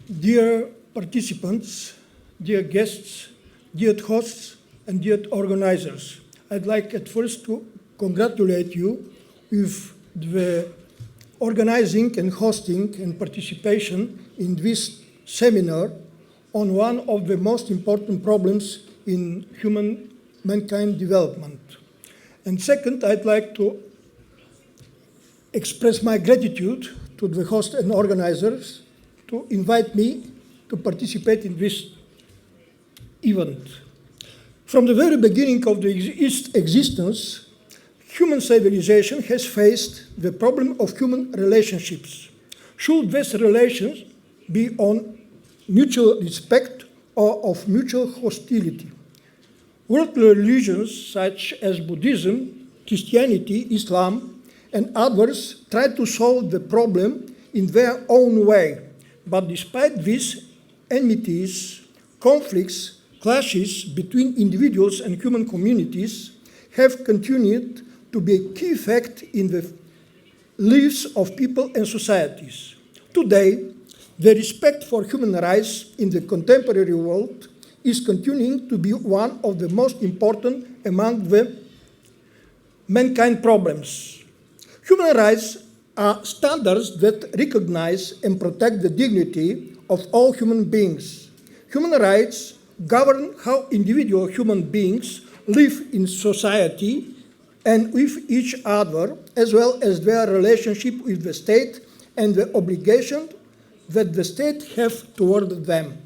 Dear participants, dear guests, dear hosts, and dear organizers, I'd like at first to congratulate you with the organizing and hosting and participation in this seminar on one of the most important problems in mankind development. And second, I'd like to express my gratitude to the host and organizers to invite me to participate in this event. From the very beginning of the existence, human civilization has faced the problem of human relationships. Should these relations be on mutual respect or of mutual hostility? Worldly religions such as Buddhism, Christianity, Islam, and others try to solve the problem in their own way. But despite these enmities, conflicts, clashes between individuals and human communities have continued to be a key fact in the lives of people and societies. Today, the respect for human rights in the contemporary world is continuing to be one of the most important among the mankind problems. Human rights are standards that recognize and protect the dignity of all human beings. Human rights govern how individual human beings live in society and with each other, as well as their relationship with the state and the obligation that the state have toward them.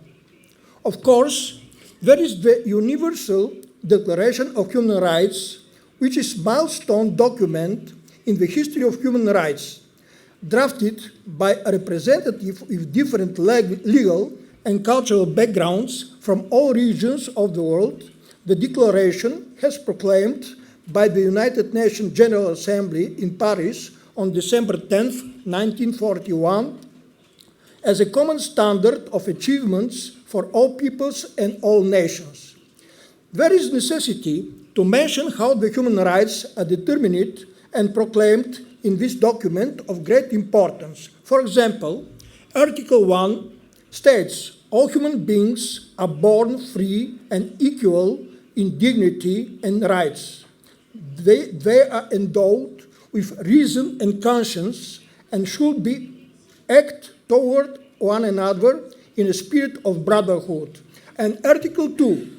Of course, there is the Universal Declaration of Human Rights, which is a milestone document in the history of human rights, drafted by a representative with different legal and cultural backgrounds from all regions of the world. The declaration has proclaimed by the United Nations General Assembly in Paris on December 10, 1941, as a common standard of achievements for all peoples and all nations. There is necessity to mention how the human rights are determined and proclaimed in this document of great importance. For example, Article 1 states, all human beings are born free and equal in dignity and rights. They are endowed with reason and conscience and should be act toward one another in a spirit of brotherhood. And Article 2,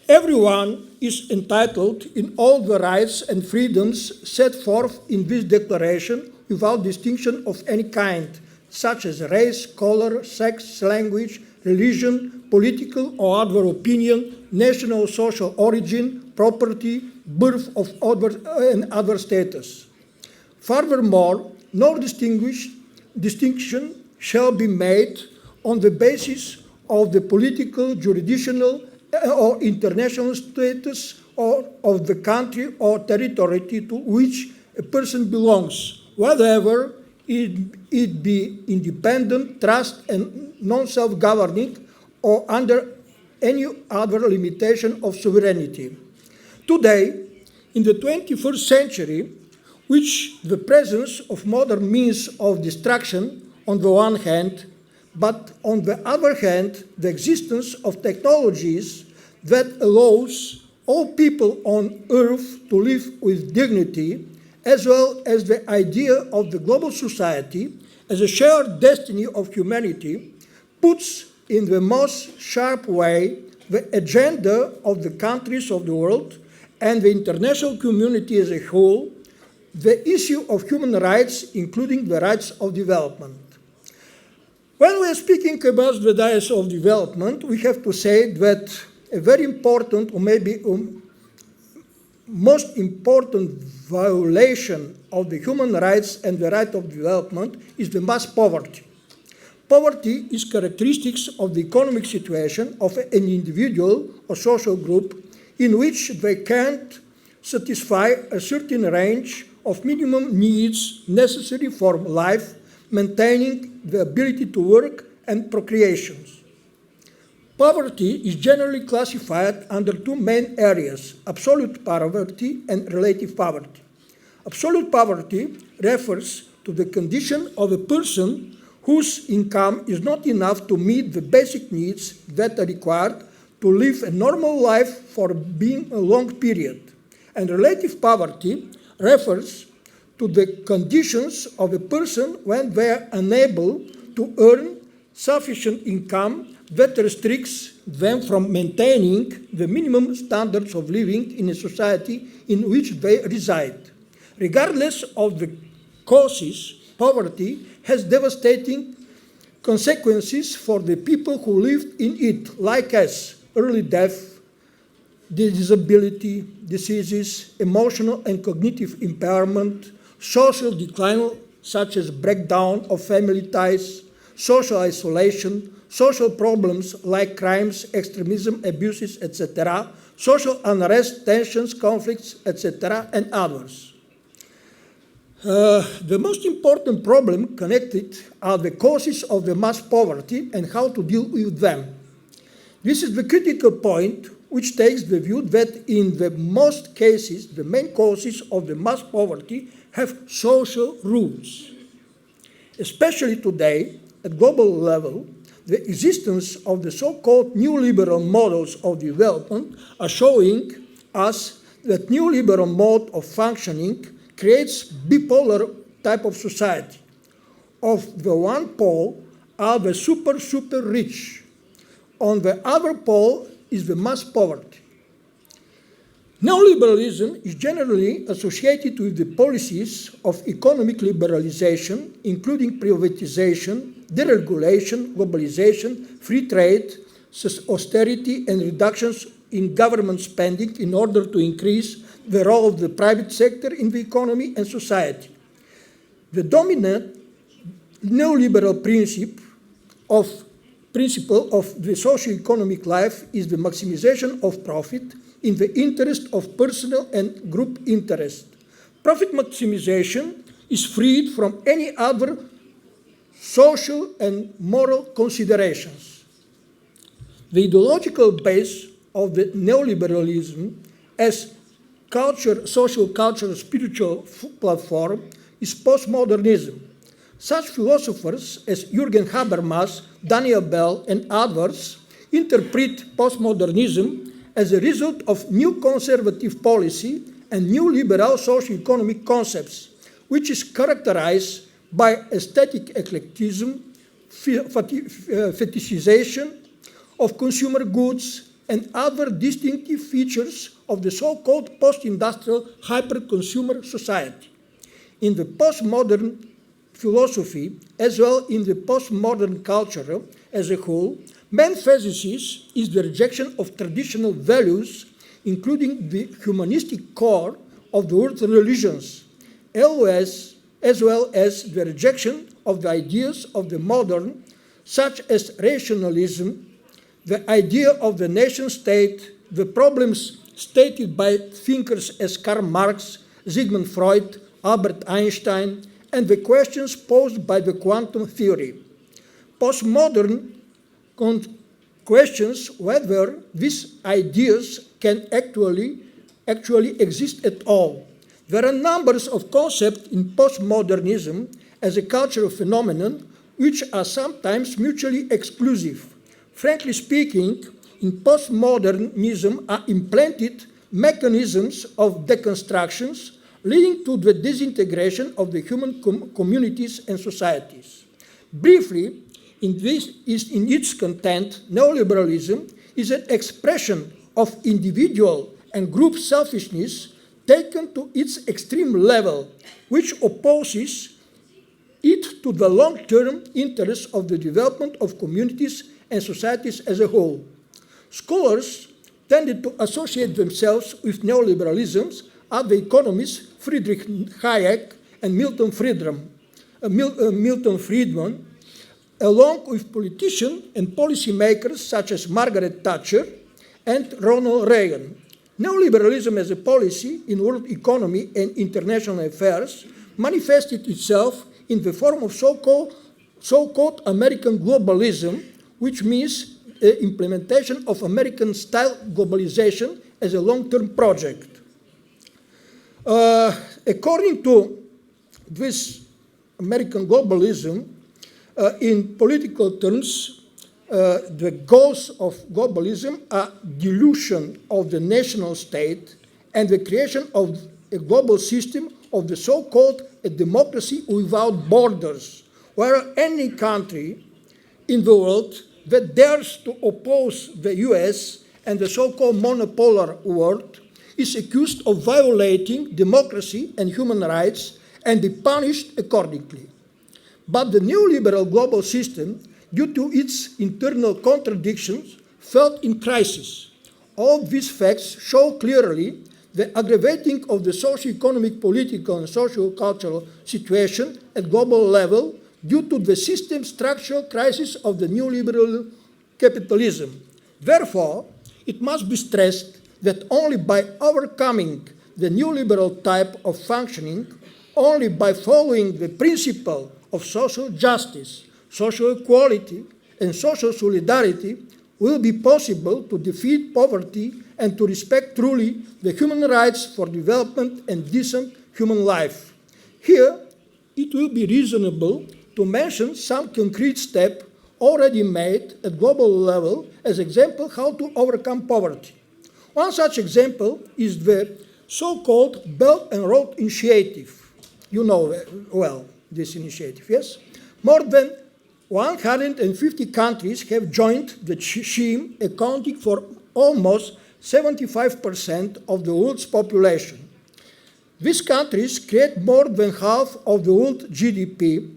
everyone is entitled in all the rights and freedoms set forth in this declaration without distinction of any kind, such as race, color, sex, language, religion, political or other opinion, national social origin, property, birth of other status. Furthermore, no distinction shall be made on the basis of the political, jurisdictional, or international status or of the country or territory to which a person belongs, whether it be independent, trust, and non-self-governing, or under any other limitation of sovereignty. Today, in the 21st century, which the presence of modern means of destruction on the one hand, but on the other hand, the existence of technologies that allows all people on earth to live with dignity, as well as the idea of the global society as a shared destiny of humanity, puts in the most sharp way the agenda of the countries of the world and the international community as a whole, the issue of human rights, including the rights of development. When we are speaking about the rights of development, we have to say that a very important, or maybe most important violation of the human rights and the right of development is the mass poverty. Poverty is characteristics of the economic situation of an individual or social group in which they can't satisfy a certain range of minimum needs necessary for life, maintaining the ability to work and procreation. Poverty is generally classified under two main areas, absolute poverty and relative poverty. Absolute poverty refers to the condition of a person whose income is not enough to meet the basic needs that are required to live a normal life for being a long period. And relative poverty refers to the conditions of a person when they are unable to earn sufficient income that restricts them from maintaining the minimum standards of living in a society in which they reside. Regardless of the causes, poverty has devastating consequences for the people who lived in it, like as early death, disability, diseases, emotional and cognitive impairment, social decline such as breakdown of family ties, social isolation, social problems like crimes, extremism, abuses, etc., social unrest, tensions, conflicts, etc., and others. The most important problem connected are the causes of the mass poverty and how to deal with them. This is the critical point which takes the view that in the most cases, the main causes of the mass poverty have social roots. Especially today, at global level, the existence of the so-called neoliberal models of development are showing us that neoliberal mode of functioning creates bipolar type of society. Of the one pole are the super rich. On the other pole is the mass poverty. Neoliberalism is generally associated with the policies of economic liberalization, including privatization, deregulation, globalization, free trade, austerity, and reductions in government spending in order to increase the role of the private sector in the economy and society. The dominant neoliberal principle of the socio-economic life is the maximization of profit in the interest of personal and group interest. Profit maximization is freed from any other social and moral considerations. The ideological base of the neoliberalism as social, cultural, spiritual platform is postmodernism. Such philosophers as Jürgen Habermas, Daniel Bell, and others interpret postmodernism as a result of new conservative policy and new liberal socio-economic concepts, which is characterized by aesthetic eclecticism, fetishization of consumer goods, and other distinctive features of the so-called post-industrial hyper-consumer society. In the postmodern philosophy, as well in the postmodern culture as a whole, main thesis is the rejection of traditional values, including the humanistic core of the world's religions, as well as the rejection of the ideas of the modern, such as rationalism, the idea of the nation-state, the problems stated by thinkers as Karl Marx, Sigmund Freud, Albert Einstein, and the questions posed by the quantum theory. Postmodern questions whether these ideas can actually exist at all. There are numbers of concepts in postmodernism as a cultural phenomenon which are sometimes mutually exclusive. Frankly speaking, in postmodernism are implanted mechanisms of deconstructions leading to the disintegration of the human communities and societies. Briefly, in its content, neoliberalism is an expression of individual and group selfishness taken to its extreme level, which opposes it to the long-term interests of the development of communities and societies as a whole. Scholars tended to associate themselves with neoliberalism are the economists Friedrich Hayek and Milton Friedman, along with politicians and policymakers such as Margaret Thatcher and Ronald Reagan. Neoliberalism as a policy in world economy and international affairs manifested itself in the form of so-called American globalism, which means implementation of American-style globalization as a long-term project. According to this American globalism, In political terms, the goals of globalism are dilution of the national state and the creation of a global system of the so-called democracy without borders, where any country in the world that dares to oppose the US and the so-called monopolar world is accused of violating democracy and human rights and be punished accordingly. But the neoliberal global system, due to its internal contradictions, fell in crisis. All these facts show clearly the aggravating of the socio-economic, political, and socio-cultural situation at global level due to the system structural crisis of the neoliberal capitalism. Therefore, it must be stressed that only by overcoming the neoliberal type of functioning, only by following the principle of social justice, social equality, and social solidarity will be possible to defeat poverty and to respect truly the human rights for development and decent human life. Here, it will be reasonable to mention some concrete steps already made at global level as example how to overcome poverty. One such example is the so-called Belt and Road Initiative. You know well this initiative, yes? More than 150 countries have joined the scheme, accounting for almost 75% of the world's population. These countries create more than half of the world GDP,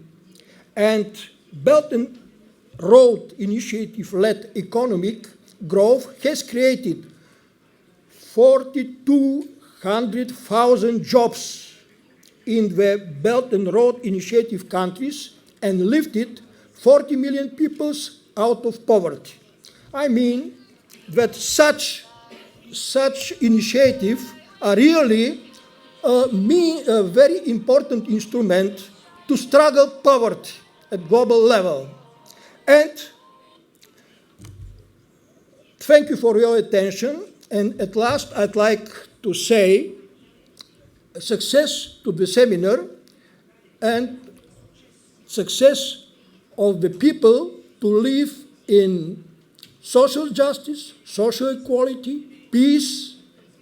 and Belt and Road Initiative-led economic growth has created 4,200,000 jobs in the Belt and Road Initiative countries and lifted 40 million people out of poverty. I mean that such initiatives are really a very important instrument to struggle poverty at global level. And thank you for your attention. And at last, I'd like to say success to the seminar and success of the people to live in social justice, social equality, peace,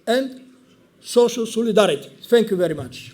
and social solidarity. Thank you very much.